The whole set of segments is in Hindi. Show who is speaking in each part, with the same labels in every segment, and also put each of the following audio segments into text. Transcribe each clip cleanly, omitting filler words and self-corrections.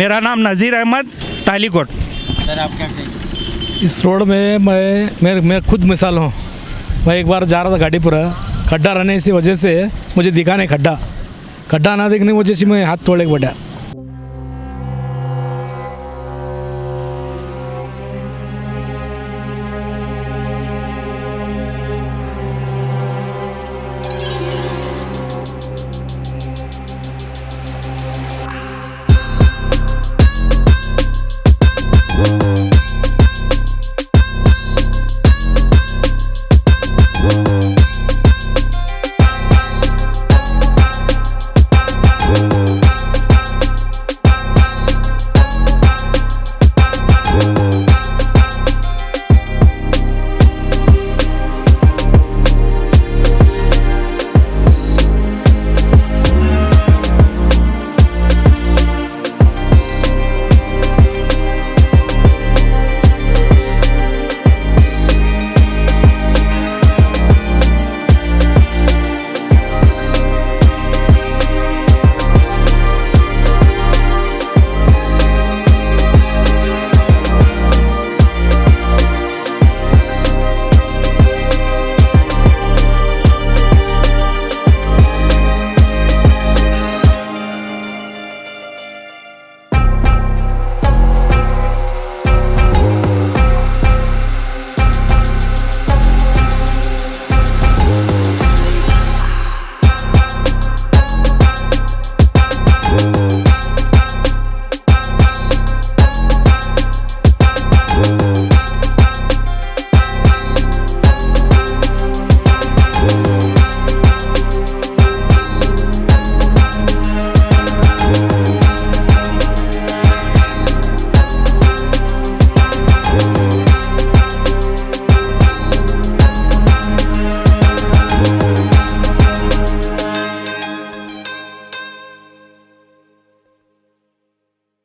Speaker 1: मेरा नाम नज़ीर अहमद, तालीकोट।
Speaker 2: सर आप क्या कहेंगे?
Speaker 3: इस रोड में मैं खुद मिसाल हूँ। मैं एक बार जा रहा था गाड़ीपुरा, खड्डा रहने की वजह से मुझे दिखा नहीं, खड्डा ना देखने की वजह से मैं हाथ तोड़े पड़ा।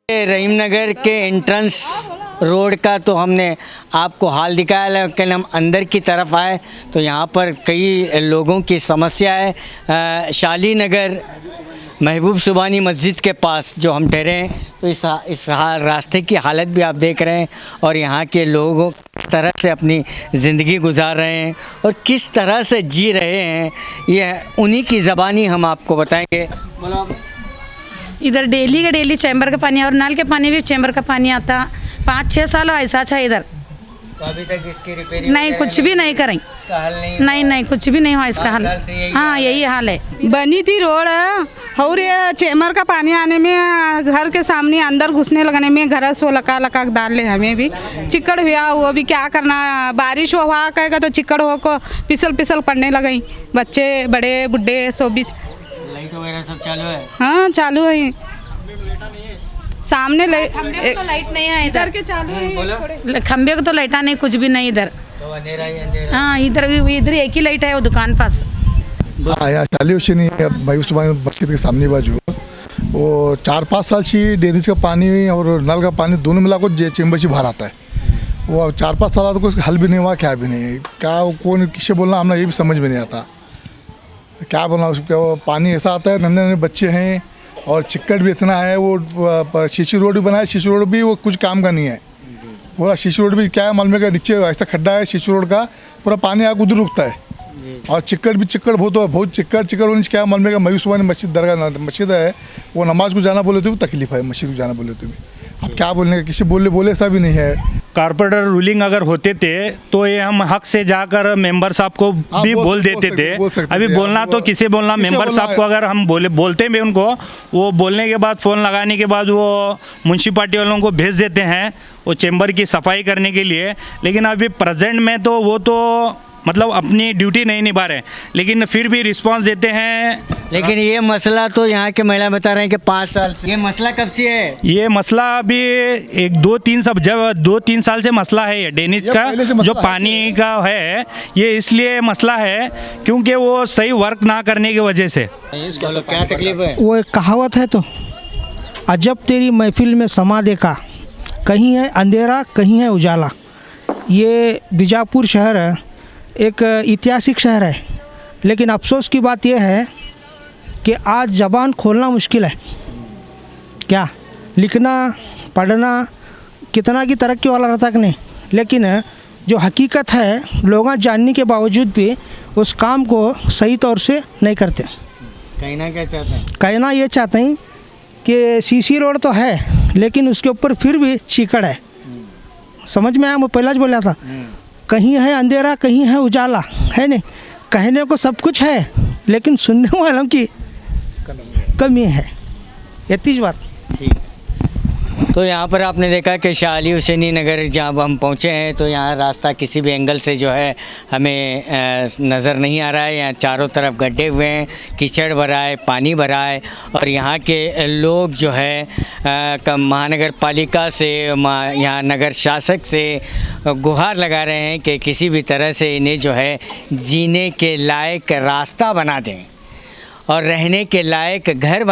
Speaker 2: रहीमनगर के एंट्रेंस रोड का तो हमने आपको हाल दिखाया, लेकिन हम अंदर की तरफ आए तो यहाँ पर कई लोगों की समस्या है। शाली नगर महबूब सुबानी मस्जिद के पास जो हम ठहरे हैं, तो इस रास्ते की हालत भी आप देख रहे हैं और यहाँ के लोगों किस तरह से अपनी ज़िंदगी गुजार रहे हैं और किस तरह से जी रहे हैं, ये उन्हीं की ज़बानी हम आपको बताएंगे।
Speaker 4: इधर डेली का डेली चैम्बर का पानी और नल के पानी भी चैम्बर का पानी आता। 5-6 साल ऐसा था इधर,
Speaker 2: तो अभी तक इसकी रिपेयरिंग
Speaker 4: नहीं कुछ भी नहीं करें,
Speaker 2: इसका हल
Speaker 4: नहीं कुछ भी नहीं हुआ इसका हल। हाँ यही हाल है।
Speaker 5: बनी थी रोड और ये चैम्बर का पानी आने में घर के सामने अंदर घुसने लगने में घर सो लका डाल ले, हमें भी चिक्कड़ हुआ, वो भी क्या करना, बारिश हुआ कहेगा तो चिक्कड़ हो को पिसल पड़ने लगे, बच्चे बड़े बुढ़े सब भी।
Speaker 2: लाइट वगैरह सब चालू है?
Speaker 5: हाँ चालू है, सामने
Speaker 4: तो लाइट नहीं है इधर
Speaker 5: के चालू है,
Speaker 4: खंबे को तो लाइटा नहीं, कुछ भी नहीं इधर।
Speaker 2: तो अंधेरा ही अंधेरा।
Speaker 4: हाँ इधर एक ही लाइट है वो दुकान पास।
Speaker 6: हाँ यहाँ चाली उसी नहीं है, महबूब सुबानी मस्जिद के सामने बाजू वो 4-5 साल से ड्रेनेज का पानी और नल का पानी दोनों मिलाकर चैम्बर से बाहर आता है। वो 4-5 साल तो कुछ हल भी नहीं हुआ, क्या भी नहीं, क्या कौन किससे बोलना हमने ये भी समझ में नहीं आता, क्या बोलना उसको। पानी ऐसा आता है, नन्हे नन्हे बच्चे हैं और चिक्कड़ भी इतना है। वो शीशी रोड भी बनाया, शीशी रोड भी वो कुछ काम का नहीं है। पूरा शीशी रोड भी क्या है मालूम है कि नीचे ऐसा खड्डा है शीशी रोड का, पूरा पानी आगे उधर रुकता है और चिक्कड़ भी चिक्कड़ बहुत चिक्कड़ होने से क्या मालूम है कि महबूब सुबानी मस्जिद दरगाह मस्जिद है, वो नमाज को जाना बोले तो भी तकलीफ है, मस्जिद को जाना बोले तो भी। अब क्या बोलने का, किसी बोले ऐसा भी नहीं है।
Speaker 1: कारपोरेटर रूलिंग अगर होते थे तो ये हम हक से जाकर मेंबर साहब को भी बोल देते थे। अभी बोलना तो किसे बोलना, मेंबर साहब को अगर हम बोलते भी उनको, वो बोलने के बाद फ़ोन लगाने के बाद वो म्यूनसिपाल्टी वालों को भेज देते हैं वो चैम्बर की सफाई करने के लिए। लेकिन अभी प्रेजेंट में तो वो तो मतलब अपनी ड्यूटी नहीं निभा रहे, लेकिन फिर भी रिस्पांस देते हैं।
Speaker 2: लेकिन ये मसला तो यहाँ के महिला बता रहे हैं कि 5 साल से ये मसला कब से है?
Speaker 1: ये मसला अभी 2-3 साल से मसला है ये ड्रेनेज का, जो पानी का है। ये इसलिए मसला है क्योंकि वो सही वर्क ना करने की वजह से।
Speaker 2: क्या तकलीफ है?
Speaker 7: वो एक कहावत है तो, अजब तेरी महफिल में समा देखा, कहीं है अंधेरा कहीं है उजाला। ये बीजापुर शहर है, एक ऐतिहासिक शहर है, लेकिन अफसोस की बात यह है कि आज ज़बान खोलना मुश्किल है। क्या लिखना पढ़ना कितना की तरक्की वाला रहता कि नहीं, लेकिन जो हकीकत है लोग जानने के बावजूद भी उस काम को सही तौर से नहीं करते।
Speaker 2: कहना क्या चाहते हैं?
Speaker 7: कहना ये चाहते हैं कि सीसी रोड तो है लेकिन उसके ऊपर फिर भी चीकड़ है। समझ में आया? मैं पहला बोला था, कहीं है अंधेरा कहीं है उजाला, है नहीं? कहने को सब कुछ है लेकिन सुनने वालों की कमी है। इतनी बात।
Speaker 2: ठीक। तो यहाँ पर आपने देखा कि शाह अली हुसैनी नगर जहाँ हम पहुँचे हैं तो यहाँ रास्ता किसी भी एंगल से जो है हमें नज़र नहीं आ रहा है। यहाँ चारों तरफ गड्ढे हुए हैं, कीचड़ भरा है, पानी भरा है और यहाँ के लोग जो है महानगर पालिका से यहाँ नगर शासक से गुहार लगा रहे हैं कि किसी भी तरह से इन्हें जो है जीने के लायक रास्ता बना दें और रहने के लायक घर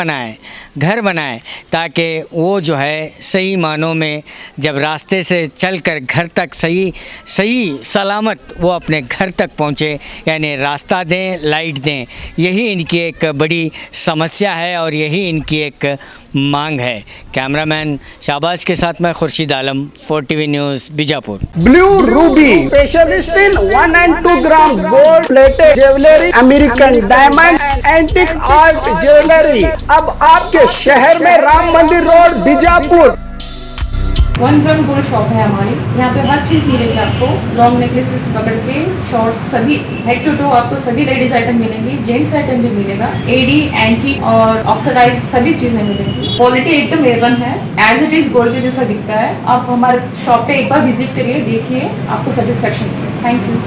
Speaker 2: बनाएं ताकि वो जो है सही मानों में जब रास्ते से चलकर घर तक सही सलामत वो अपने घर तक पहुँचे, यानी रास्ता दें, लाइट दें। यही इनकी एक बड़ी समस्या है और यही इनकी एक मांग है। कैमरामैन शाहबाज के साथ मैं Khurshid Alam, 4TV news, Bijapur.
Speaker 8: Blue Ruby specialist in 1 and 2 gram gold plated jewellery, American diamond, antique art jewellery अब आपके शहर में, राम मंदिर road, Bijapur.
Speaker 9: 1 gram gold shop है हमारी। यहाँ पे हर चीज़ मिलेगी आपको, लॉन्ग नेकलेसेस पकड़ के शॉर्ट्स, सभी हेड टू टो आपको सभी लेडीज आइटम मिलेंगी, जेंट्स आइटम भी मिलेगा, एडी, एंटी और ऑक्सीडाइज सभी चीज़ें मिलेंगी। क्वालिटी एकदम A1 है, एज इट इज गोल्ड के जैसा दिखता है। आप हमारे शॉप पे एक बार विजिट करिए, देखिए, आपको सेटिस्फेक्शन मिलेगा। Thank you.